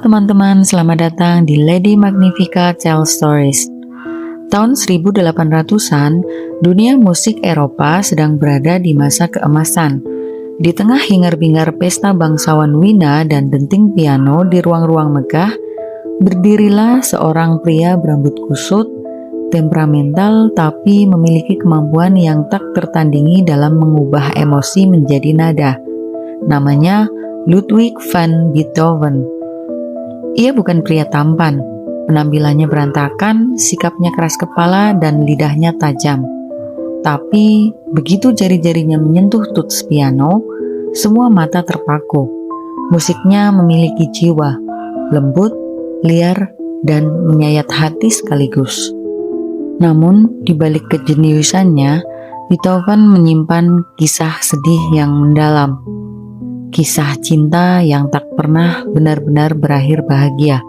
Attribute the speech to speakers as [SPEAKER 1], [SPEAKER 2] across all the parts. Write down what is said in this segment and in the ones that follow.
[SPEAKER 1] teman-teman, selamat datang di Lady Magnifica Tell Stories. Tahun 1800-an, dunia musik Eropa sedang berada di masa keemasan. Di tengah hingar-bingar pesta bangsawan Wina dan denting piano di ruang-ruang megah, berdirilah seorang pria berambut kusut, temperamental tapi memiliki kemampuan yang tak tertandingi dalam mengubah emosi menjadi nada. Namanya Ludwig van Beethoven. Ia bukan pria tampan, penampilannya berantakan, sikapnya keras kepala dan lidahnya tajam. Tapi begitu jari-jarinya menyentuh tuts piano, semua mata terpaku. Musiknya memiliki jiwa, lembut, liar, dan menyayat hati sekaligus. Namun, di balik kejeniusannya, Beethoven menyimpan kisah sedih yang mendalam. Kisah cinta yang tak pernah benar-benar berakhir bahagia.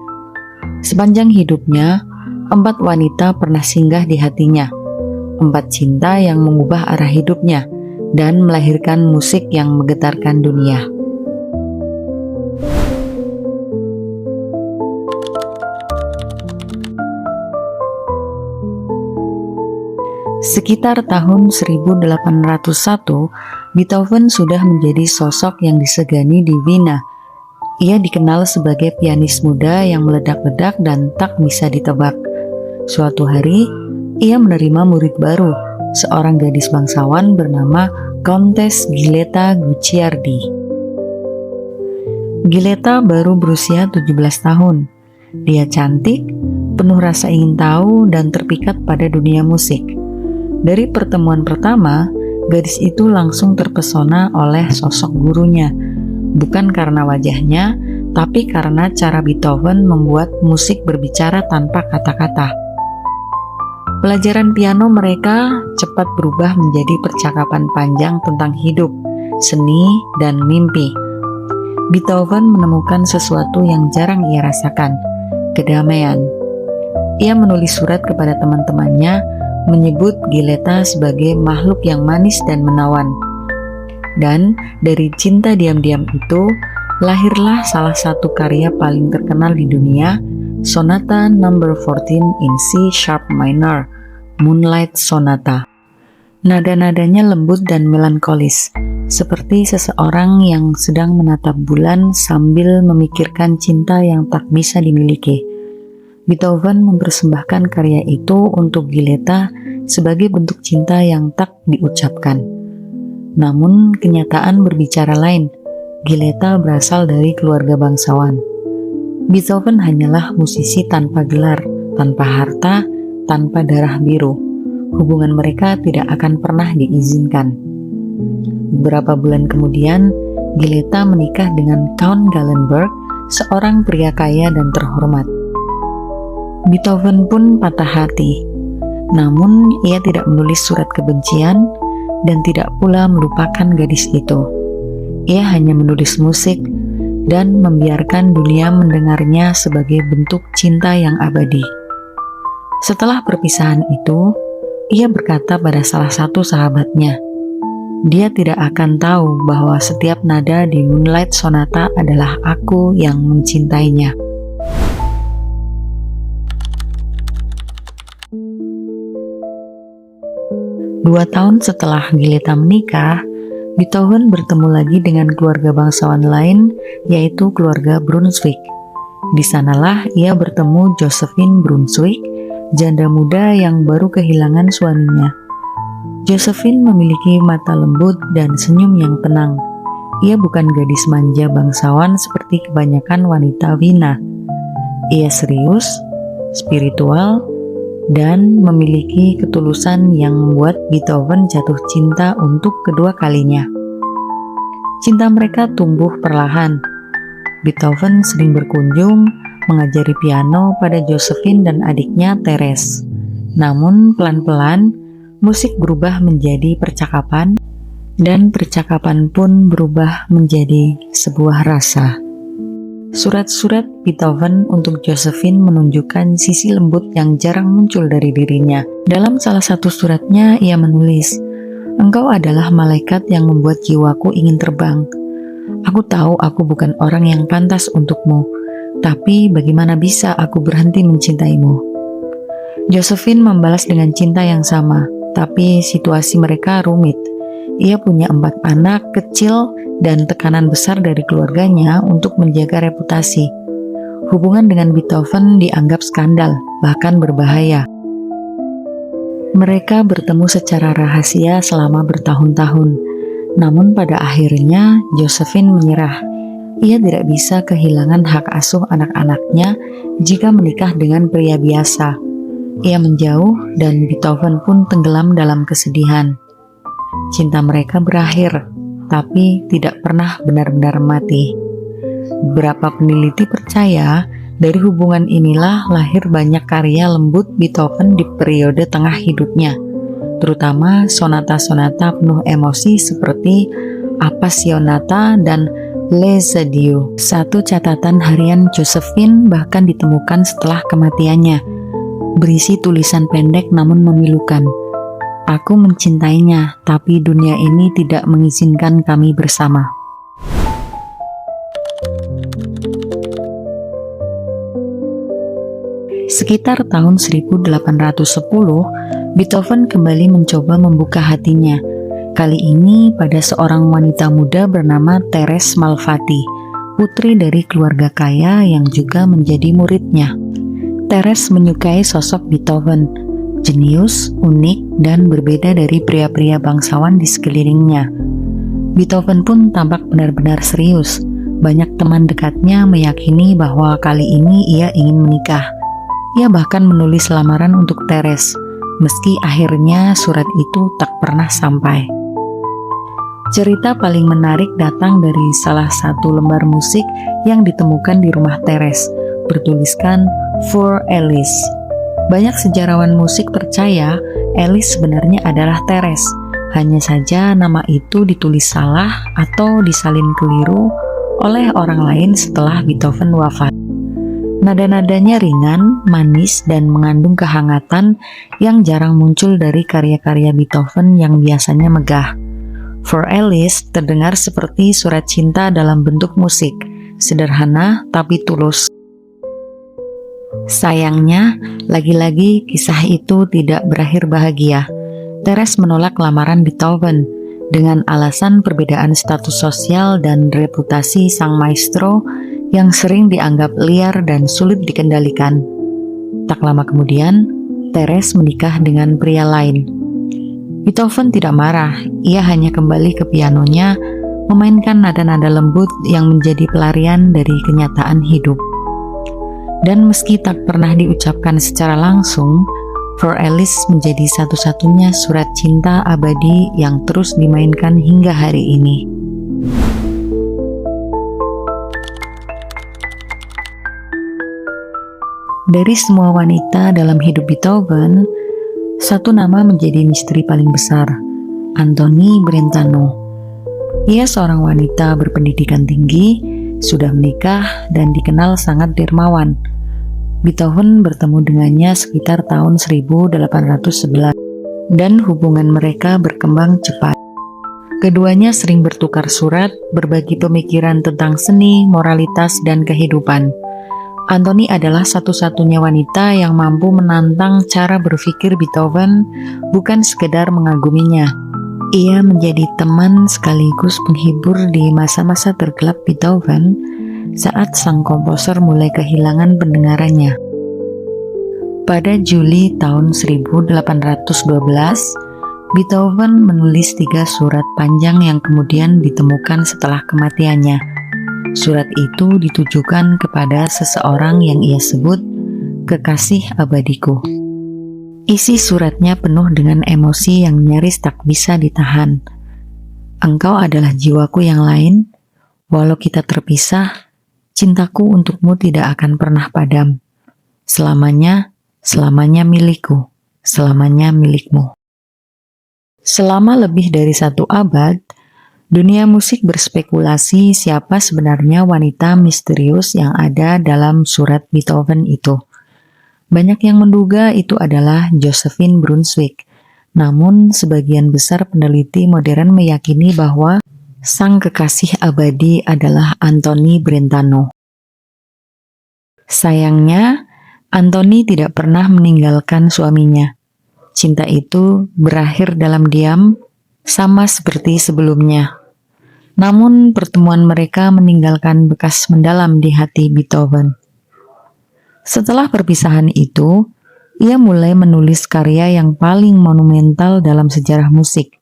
[SPEAKER 1] Sepanjang hidupnya, 4 wanita pernah singgah di hatinya. 4 cinta yang mengubah arah hidupnya dan melahirkan musik yang menggetarkan dunia. Sekitar tahun 1801, Beethoven sudah menjadi sosok yang disegani di Wina. Ia dikenal sebagai pianis muda yang meledak-ledak dan tak bisa ditebak. Suatu hari, ia menerima murid baru, seorang gadis bangsawan bernama Countess Giulietta Guicciardi. Giulietta baru berusia 17 tahun. Dia cantik, penuh rasa ingin tahu dan terpikat pada dunia musik. Dari pertemuan pertama, gadis itu langsung terpesona oleh sosok gurunya, bukan karena wajahnya, tapi karena cara Beethoven membuat musik berbicara tanpa kata-kata. Pelajaran piano mereka cepat berubah menjadi percakapan panjang tentang hidup, seni, dan mimpi. Beethoven menemukan sesuatu yang jarang ia rasakan, kedamaian. Ia menulis surat kepada teman-temannya, menyebut Giulietta sebagai makhluk yang manis dan menawan. Dan dari cinta diam-diam itu, lahirlah salah satu karya paling terkenal di dunia, Sonata No. 14 in C sharp minor, Moonlight Sonata. Nada-nadanya lembut dan melankolis, seperti seseorang yang sedang menatap bulan sambil memikirkan cinta yang tak bisa dimiliki. Beethoven mempersembahkan karya itu untuk Giulietta sebagai bentuk cinta yang tak diucapkan. Namun kenyataan berbicara lain. Giulietta berasal dari keluarga bangsawan. Beethoven hanyalah musisi tanpa gelar, tanpa harta, tanpa darah biru. Hubungan mereka tidak akan pernah diizinkan. Beberapa bulan kemudian, Giulietta menikah dengan Count Gallenberg, seorang pria kaya dan terhormat. Beethoven pun patah hati, namun ia tidak menulis surat kebencian dan tidak pula melupakan gadis itu. Ia hanya menulis musik dan membiarkan dunia mendengarnya sebagai bentuk cinta yang abadi. Setelah perpisahan itu, ia berkata pada salah satu sahabatnya, dia tidak akan tahu bahwa setiap nada di Moonlight Sonata adalah aku yang mencintainya. Dua tahun setelah Giulietta menikah, Beethoven bertemu lagi dengan keluarga bangsawan lain, yaitu keluarga Brunswick. Di sanalah ia bertemu Josephine Brunswick, janda muda yang baru kehilangan suaminya. Josephine memiliki mata lembut dan senyum yang tenang. Ia bukan gadis manja bangsawan seperti kebanyakan wanita Wina. Ia serius, spiritual, dan memiliki ketulusan yang membuat Beethoven jatuh cinta untuk kedua kalinya. Cinta mereka tumbuh perlahan. Beethoven sering berkunjung, mengajari piano pada Josephine dan adiknya Therese. Namun pelan-pelan, musik berubah menjadi percakapan, dan percakapan pun berubah menjadi sebuah rasa. Surat-surat Beethoven untuk Josephine menunjukkan sisi lembut yang jarang muncul dari dirinya. Dalam salah satu suratnya, ia menulis, "Engkau adalah malaikat yang membuat jiwaku ingin terbang. Aku tahu aku bukan orang yang pantas untukmu, Tapi bagaimana bisa aku berhenti mencintaimu? Josephine membalas dengan cinta yang sama, tapi situasi mereka rumit. Ia punya 4 anak kecil dan tekanan besar dari keluarganya untuk menjaga reputasi. Hubungan dengan Beethoven dianggap skandal, bahkan berbahaya. Mereka bertemu secara rahasia selama bertahun-tahun. Namun pada akhirnya Josephine menyerah. Ia tidak bisa kehilangan hak asuh anak-anaknya jika menikah dengan pria biasa. Ia menjauh dan Beethoven pun tenggelam dalam kesedihan. Cinta mereka berakhir, tapi tidak pernah benar-benar mati. Beberapa peneliti percaya dari hubungan inilah lahir banyak karya lembut Beethoven di periode tengah hidupnya, terutama sonata-sonata penuh emosi seperti Appassionata dan Les Adieux. Satu catatan harian Josephine bahkan ditemukan setelah kematiannya, berisi tulisan pendek namun memilukan. Aku mencintainya, tapi dunia ini tidak mengizinkan kami bersama. Sekitar tahun 1810, Beethoven kembali mencoba membuka hatinya. Kali ini pada seorang wanita muda bernama Therese Malfatti, putri dari keluarga kaya yang juga menjadi muridnya. Therese menyukai sosok Beethoven, jenius, unik, dan berbeda dari pria-pria bangsawan di sekelilingnya. Beethoven pun tampak benar-benar serius. Banyak teman dekatnya meyakini bahwa kali ini ia ingin menikah. Ia bahkan menulis lamaran untuk Therese, meski akhirnya surat itu tak pernah sampai. Cerita paling menarik datang dari salah satu lembar musik yang ditemukan di rumah Therese, bertuliskan For Alice. Banyak sejarawan musik percaya Alice sebenarnya adalah Therese. Hanya saja nama itu ditulis salah atau disalin keliru oleh orang lain setelah Beethoven wafat. Nada-nadanya ringan, manis, dan mengandung kehangatan yang jarang muncul dari karya-karya Beethoven yang biasanya megah. For Alice terdengar seperti surat cinta dalam bentuk musik, sederhana tapi tulus. Sayangnya, lagi-lagi kisah itu tidak berakhir bahagia. Therese menolak lamaran Beethoven dengan alasan perbedaan status sosial dan reputasi sang maestro yang sering dianggap liar dan sulit dikendalikan. Tak lama kemudian, Therese menikah dengan pria lain. Beethoven tidak marah, ia hanya kembali ke pianonya, memainkan nada-nada lembut yang menjadi pelarian dari kenyataan hidup. Dan meski tak pernah diucapkan secara langsung, For Alice menjadi satu-satunya surat cinta abadi yang terus dimainkan hingga hari ini. Dari semua wanita dalam hidup Beethoven, satu nama menjadi misteri paling besar, Antonie Brentano. Ia seorang wanita berpendidikan tinggi, sudah menikah, dan dikenal sangat dermawan. Beethoven bertemu dengannya sekitar tahun 1811, dan hubungan mereka berkembang cepat. Keduanya sering bertukar surat, berbagi pemikiran tentang seni, moralitas, dan kehidupan. Antonie adalah satu-satunya wanita yang mampu menantang cara berpikir Beethoven, bukan sekedar mengaguminya. Ia menjadi teman sekaligus penghibur di masa-masa tergelap Beethoven saat sang komposer mulai kehilangan pendengarannya. Pada Juli tahun 1812, Beethoven menulis 3 surat panjang yang kemudian ditemukan setelah kematiannya. Surat itu ditujukan kepada seseorang yang ia sebut kekasih abadiku. Isi suratnya penuh dengan emosi yang nyaris tak bisa ditahan. Engkau adalah jiwaku yang lain, walau kita terpisah, cintaku untukmu tidak akan pernah padam. Selamanya, selamanya milikku, selamanya milikmu. Selama lebih dari 1 abad, dunia musik berspekulasi siapa sebenarnya wanita misterius yang ada dalam surat Beethoven itu. Banyak yang menduga itu adalah Josephine Brunswick, namun sebagian besar peneliti modern meyakini bahwa sang kekasih abadi adalah Antonie Brentano. Sayangnya, Anthony tidak pernah meninggalkan suaminya. Cinta itu berakhir dalam diam, sama seperti sebelumnya. Namun, pertemuan mereka meninggalkan bekas mendalam di hati Beethoven. Setelah perpisahan itu, ia mulai menulis karya yang paling monumental dalam sejarah musik,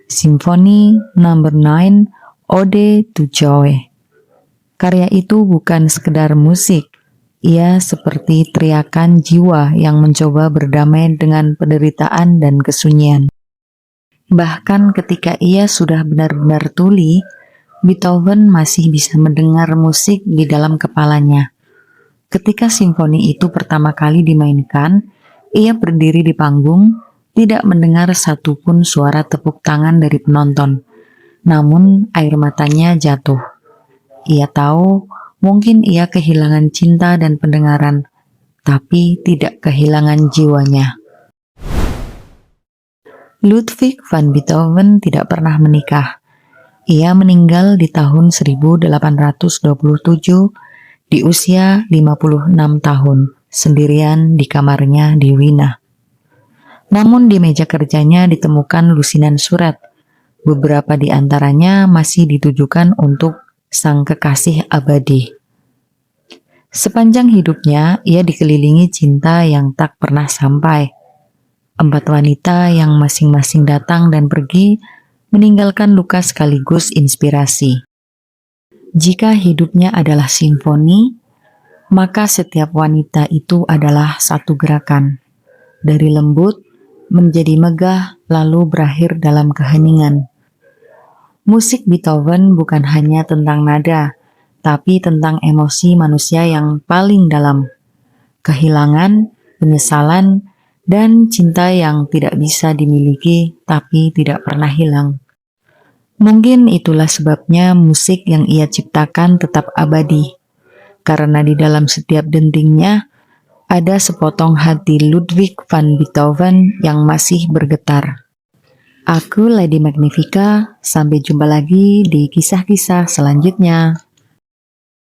[SPEAKER 1] Symphony No. 9, Ode to Joy. Karya itu bukan sekedar musik, ia seperti teriakan jiwa yang mencoba berdamai dengan penderitaan dan kesunyian. Bahkan ketika ia sudah benar-benar tuli, Beethoven masih bisa mendengar musik di dalam kepalanya. Ketika simfoni itu pertama kali dimainkan, ia berdiri di panggung, tidak mendengar satupun suara tepuk tangan dari penonton. Namun air matanya jatuh. Ia tahu mungkin ia kehilangan cinta dan pendengaran, tapi tidak kehilangan jiwanya. Ludwig van Beethoven tidak pernah menikah. Ia meninggal di tahun 1827 di usia 56 tahun, sendirian di kamarnya di Wina. Namun di meja kerjanya ditemukan lusinan surat. Beberapa di antaranya masih ditujukan untuk sang kekasih abadi. Sepanjang hidupnya, ia dikelilingi cinta yang tak pernah sampai. 4 wanita yang masing-masing datang dan pergi, meninggalkan luka sekaligus inspirasi. Jika hidupnya adalah simfoni, maka setiap wanita itu adalah satu gerakan. Dari lembut menjadi megah lalu berakhir dalam keheningan. Musik Beethoven bukan hanya tentang nada, tapi tentang emosi manusia yang paling dalam. Kehilangan, penyesalan, dan cinta yang tidak bisa dimiliki tapi tidak pernah hilang. Mungkin itulah sebabnya musik yang ia ciptakan tetap abadi, karena di dalam setiap dentingnya ada sepotong hati Ludwig van Beethoven yang masih bergetar. Aku Lady Magnifica, sampai jumpa lagi di kisah-kisah selanjutnya.